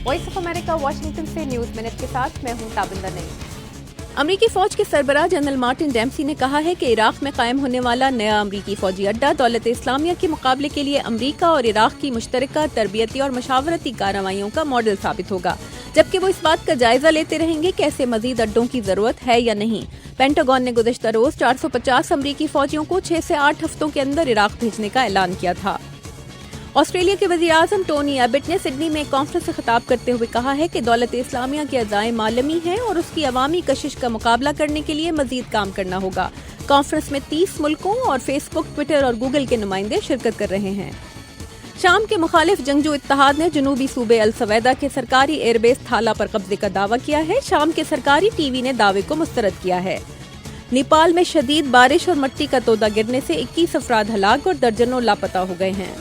Voice of America Washington से news minute के साथ मैं हूं ताबिंदा नईम। अमरीकी फौज के सरबराह जनरल मार्टिन डेम्पसी ने कहा है कि इराक में कायम होने वाला नया अमरीकी फौजी अड्डा दौलत इस्लामिया के मुकाबले के लिए अमरीका और इराक की मुश्तरका तरबियती और मशावरती कार्रवाइयों का मॉडल साबित होगा, जबकि वो इस बात का जायजा लेते रहेंगे कि ऐसे मजीद अड्डों की जरूरत है या नहीं। पेंटागन ने गुज़श्ता रोज 450 अमरीकी फौजियों को 6 से 8 हफ्तों के अंदर इराक भेजने का ऐलान किया था। ऑस्ट्रेलिया के वज़ीर-ए-आज़म टोनी एबट ने सिडनी में एक कॉन्फ्रेंस से खिताब करते हुए कहा है कि दौलत इस्लामिया के अज़ाइम आलमी हैं और उसकी अवामी कशिश का मुकाबला करने के लिए मजीद काम करना होगा। कॉन्फ्रेंस में 30 मुल्कों और फेसबुक, ट्विटर और गूगल के नुमाइंदे शिरकत कर रहे हैं। शाम के मुखालिफ जंगजू इत्तेहाद ने जनूबी सूबे अल सवैदा के सरकारी एयरबेस थाला पर कब्जे का दावा किया है। शाम के सरकारी टीवी ने दावे को मुस्तरद किया है। नेपाल में शदीद बारिश और मट्टी का तोदा गिरने से 21 अफराद हलाक और दर्जनों लापता हो गए हैं।